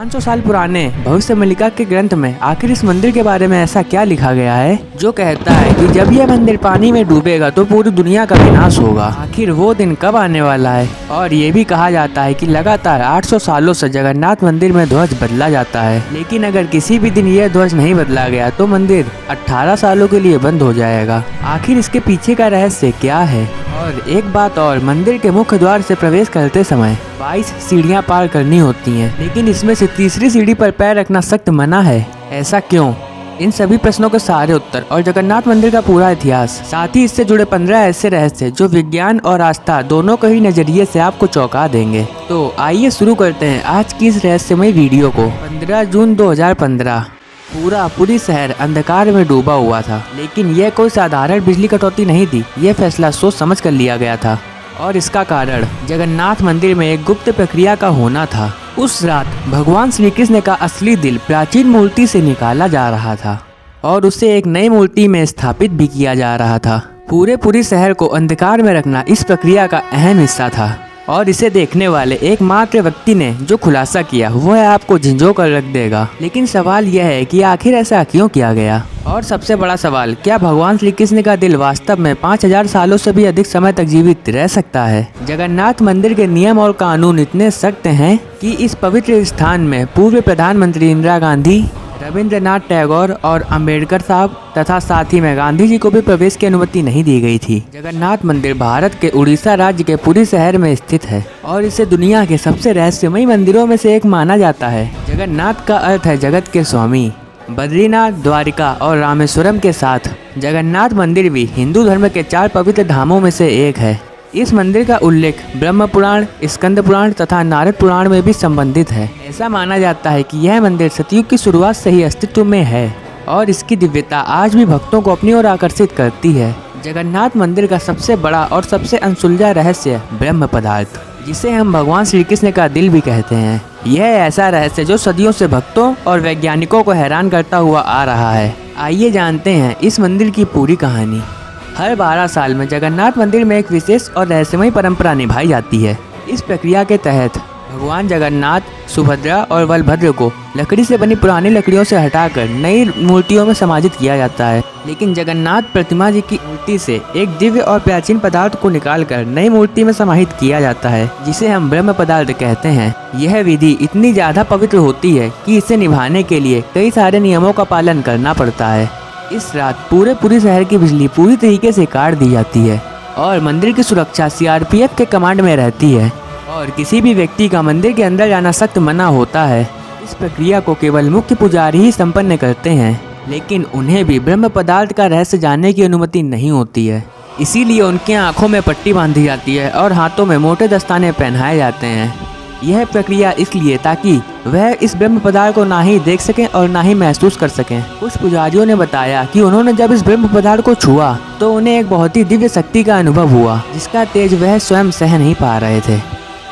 500 साल पुराने भविष्य मल्लिका के ग्रंथ में आखिर इस मंदिर के बारे में ऐसा क्या लिखा गया है जो कहता है कि जब यह मंदिर पानी में डूबेगा तो पूरी दुनिया का विनाश होगा। आखिर वो दिन कब आने वाला है। और ये भी कहा जाता है कि लगातार 800 सालों से जगन्नाथ मंदिर में ध्वज बदला जाता है, लेकिन अगर किसी भी दिन यह ध्वज नहीं बदला गया तो मंदिर 18 सालों के लिए बंद हो जाएगा। आखिर इसके पीछे का रहस्य क्या है। और एक बात और, मंदिर के मुख्य द्वार से प्रवेश करते समय 22 सीढ़ियां पार करनी होती हैं, लेकिन इसमें से तीसरी सीढ़ी पर पैर रखना सख्त मना है। ऐसा क्यों? इन सभी प्रश्नों के सारे उत्तर और जगन्नाथ मंदिर का पूरा इतिहास, साथ ही इससे जुड़े 15 ऐसे रहस्य जो विज्ञान और आस्था दोनों के ही नजरिए से आपको चौंका देंगे। तो आइए शुरू करते हैं आज की इस रहस्यमय वीडियो को। 15 जून 2015 पूरी शहर अंधकार में डूबा हुआ था, लेकिन यह कोई साधारण बिजली कटौती नहीं थी। यह फैसला सोच समझ कर लिया गया था और इसका कारण जगन्नाथ मंदिर में एक गुप्त प्रक्रिया का होना था। उस रात भगवान श्री कृष्ण का असली दिल प्राचीन मूर्ति से निकाला जा रहा था और उसे एक नई मूर्ति में स्थापित भी किया जा रहा था। पूरी शहर को अंधकार में रखना इस प्रक्रिया का अहम हिस्सा था और इसे देखने वाले एकमात्र व्यक्ति ने जो खुलासा किया वह आपको झंझो कर रख देगा। लेकिन सवाल यह है कि आखिर ऐसा क्यों किया गया। और सबसे बड़ा सवाल, क्या भगवान श्री कृष्ण का दिल वास्तव में 5000 सालों से भी अधिक समय तक जीवित रह सकता है। जगन्नाथ मंदिर के नियम और कानून इतने सख्त हैं कि इस पवित्र स्थान में पूर्व प्रधानमंत्री इंदिरा गांधी, रविंद्रनाथ टैगोर और अंबेडकर साहब तथा साथ ही में गांधी जी को भी प्रवेश की अनुमति नहीं दी गई थी। जगन्नाथ मंदिर भारत के उड़ीसा राज्य के पुरी शहर में स्थित है और इसे दुनिया के सबसे रहस्यमयी मंदिरों में से एक माना जाता है। जगन्नाथ का अर्थ है जगत के स्वामी। बद्रीनाथ, द्वारिका और रामेश्वरम के साथ जगन्नाथ मंदिर भी हिंदू धर्म के 4 पवित्र धामों में से एक है। इस मंदिर का उल्लेख ब्रह्म पुराण, स्कंद पुराण तथा नारद पुराण में भी संबंधित है। ऐसा माना जाता है कि यह मंदिर सतयुग की शुरुआत से ही अस्तित्व में है और इसकी दिव्यता आज भी भक्तों को अपनी ओर आकर्षित करती है। जगन्नाथ मंदिर का सबसे बड़ा और सबसे अनसुलझा रहस्य ब्रह्म पदार्थ, जिसे हम भगवान श्री कृष्ण का दिल भी कहते हैं। यह ऐसा रहस्य जो सदियों से भक्तों और वैज्ञानिकों को हैरान करता हुआ आ रहा है। आइए जानते हैं इस मंदिर की पूरी कहानी। हर 12 साल में जगन्नाथ मंदिर में एक विशेष और रहस्यमयी परंपरा निभाई जाती है। इस प्रक्रिया के तहत भगवान जगन्नाथ, सुभद्रा और बलभद्र को लकड़ी से बनी पुरानी लकड़ियों से हटाकर नई मूर्तियों में समाहित किया जाता है। लेकिन जगन्नाथ प्रतिमा जी की मूर्ति से एक दिव्य और प्राचीन पदार्थ को निकालकर नई मूर्ति में समाहित किया जाता है, जिसे हम ब्रह्म पदार्थ कहते हैं। यह विधि इतनी ज्यादा पवित्र होती है कि इसे निभाने के लिए कई सारे नियमों का पालन करना पड़ता है। इस रात पूरे शहर की बिजली पूरी तरीके से काट दी जाती है और मंदिर की सुरक्षा सीआरपीएफ के कमांड में रहती है और किसी भी व्यक्ति का मंदिर के अंदर जाना सख्त मना होता है। इस प्रक्रिया को केवल मुख्य पुजारी ही संपन्न करते हैं, लेकिन उन्हें भी ब्रह्म पदार्थ का रहस्य जानने की अनुमति नहीं होती है। इसीलिए उनकी आंखों में पट्टी बांधी जाती है और हाथों में मोटे दस्ताने पहनाए जाते हैं। यह प्रक्रिया इसलिए ताकि वह इस ब्रह्म पदार्थ को ना ही देख सकें और ना ही महसूस कर सकें। कुछ पुजारियों ने बताया कि उन्होंने जब इस ब्रह्म पदार्थ को छुआ तो उन्हें एक बहुत ही दिव्य शक्ति का अनुभव हुआ, जिसका तेज वह स्वयं सह नहीं पा रहे थे।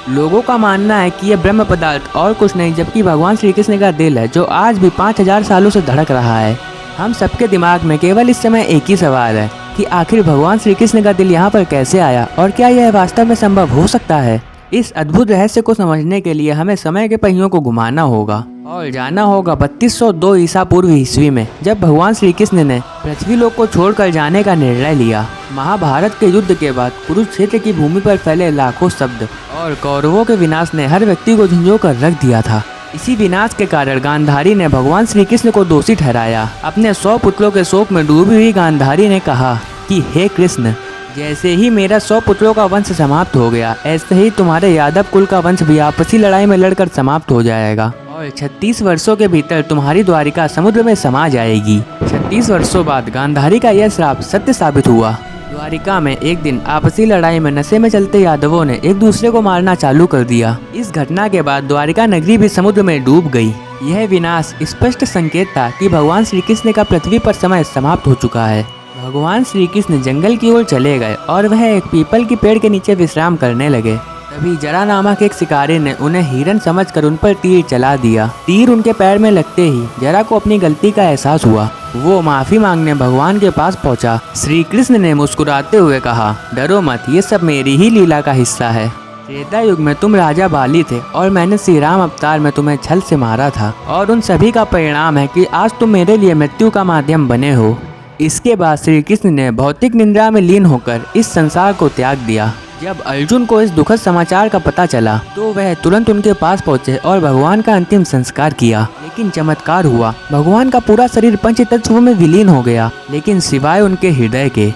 लोगों का मानना है कि यह ब्रह्म पदार्थ और कुछ नहीं जबकि भगवान श्री कृष्ण का दिल है, जो आज भी 5000 सालों से धड़क रहा है। हम सबके दिमाग में केवल इस समय एक ही सवाल है कि आखिर भगवान श्री कृष्ण का दिल यहाँ पर कैसे आया और क्या यह वास्तव में संभव हो सकता है। इस अद्भुत रहस्य को समझने के लिए हमें समय के पहियों को घुमाना होगा और जाना होगा 3202 ईसा पूर्व ईस्वी में, जब भगवान श्री कृष्ण ने पृथ्वी लोक को छोड़कर जाने का निर्णय लिया। महाभारत के युद्ध के बाद कुरुक्षेत्र की भूमि पर फैले लाखों शब्द और कौरवों के विनाश ने हर व्यक्ति को झंझो कर रख दिया था। इसी विनाश के कारण गांधारी ने भगवान श्री कृष्ण को दोषी ठहराया। अपने 100 पुत्रों के शोक में डूबी हुई गांधारी ने कहा कि हे कृष्ण, जैसे ही मेरा 100 पुत्रों का वंश समाप्त हो गया, ऐसे ही तुम्हारे यादव कुल का वंश भी आपसी लड़ाई में लड़कर समाप्त हो जाएगा और 36 वर्षों के भीतर तुम्हारी द्वारिका समुद्र में समा जाएगी। 36 वर्षों बाद गांधारी का यह श्राप सत्य साबित हुआ। द्वारिका में एक दिन आपसी लड़ाई में नशे में चलते यादवों ने एक दूसरे को मारना चालू कर दिया। इस घटना के बाद द्वारिका नगरी भी समुद्र में डूब गई। यह विनाश स्पष्ट संकेत था कि भगवान श्री कृष्ण का पृथ्वी पर समय समाप्त हो चुका है। भगवान श्री कृष्ण जंगल की ओर चले गए और वह एक पीपल के पेड़ के नीचे विश्राम करने लगे। तभी जरा नामक एक शिकारी ने उन्हें हिरन समझकर उन पर तीर चला दिया। तीर उनके पैर में लगते ही जरा को अपनी गलती का एहसास हुआ। वो माफी मांगने भगवान के पास पहुंचा। श्री कृष्ण ने मुस्कुराते हुए कहा, डरो मत, ये सब मेरी ही लीला का हिस्सा है। त्रेता युग में तुम राजा बाली थे और मैंने श्री राम अवतार में तुम्हें छल से मारा था और उन सभी का परिणाम है कि आज तुम मेरे लिए मृत्यु का माध्यम बने हो। इसके बाद श्री कृष्ण ने भौतिक निंद्रा में लीन होकर इस संसार को त्याग दिया। जब अर्जुन को इस दुखद समाचार का पता चला तो वह तुरंत उनके पास पहुंचे और भगवान का अंतिम संस्कार किया। लेकिन चमत्कार हुआ, भगवान का पूरा शरीर पंच तत्वों में विलीन हो गया, लेकिन सिवाय उनके हृदय के।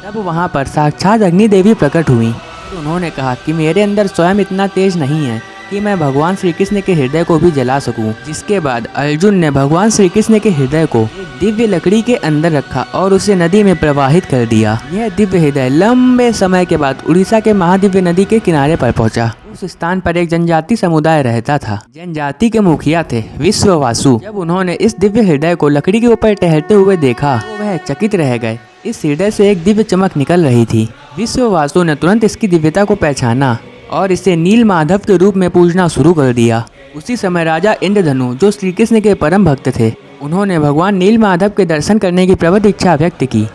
तब वहां पर साक्षात अग्नि देवी प्रकट हुई। उन्होंने कहा कि मेरे अंदर स्वयं इतना तेज नहीं है कि मैं भगवान श्री कृष्ण के हृदय को भी जला सकूं। जिसके बाद अर्जुन ने भगवान श्री कृष्ण के हृदय को एक दिव्य लकड़ी के अंदर रखा और उसे नदी में प्रवाहित कर दिया। यह दिव्य हृदय लंबे समय के बाद उड़ीसा के महादिव्य नदी के किनारे पर पहुंचा। उस स्थान पर एक जनजाति समुदाय रहता था। जनजाति के मुखिया थे विश्ववासु। जब उन्होंने इस दिव्य हृदय को लकड़ी के ऊपर टहलते हुए देखा तो वह चकित रह गए। इस हृदय से एक दिव्य चमक निकल रही थी। विश्ववासु ने तुरंत इसकी दिव्यता को पहचाना और इसे नील माधव के रूप में पूजना शुरू कर दिया। उसी समय राजा इंद्रधनु, जो श्री कृष्ण के परम भक्त थे, उन्होंने भगवान नील माधव के दर्शन करने की प्रबल इच्छा व्यक्त की।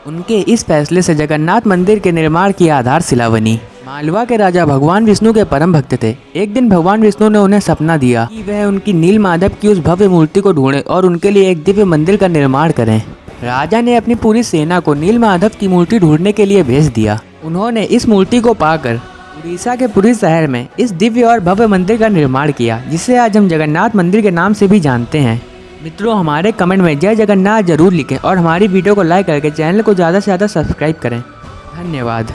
उनके इस फैसले से जगन्नाथ मंदिर के निर्माण की आधारशिला बनी। मालवा के राजा भगवान विष्णु के परम भक्त थे। एक दिन भगवान विष्णु ने उन्हें सपना दिया कि वह उनकी नील माधव की उस भव्य मूर्ति को ढूंढे और उनके लिए एक दिव्य मंदिर का निर्माण करें। राजा ने अपनी पूरी सेना को नील माधव की मूर्ति ढूंढने के लिए भेज दिया। उन्होंने इस मूर्ति को पाकर उड़ीसा के पुरी शहर में इस दिव्य और भव्य मंदिर का निर्माण किया, जिसे आज हम जगन्नाथ मंदिर के नाम से भी जानते हैं। मित्रों, हमारे कमेंट में जय जगन्नाथ जरूर लिखें और हमारी वीडियो को लाइक करके चैनल को ज़्यादा से ज़्यादा सब्सक्राइब करें। धन्यवाद।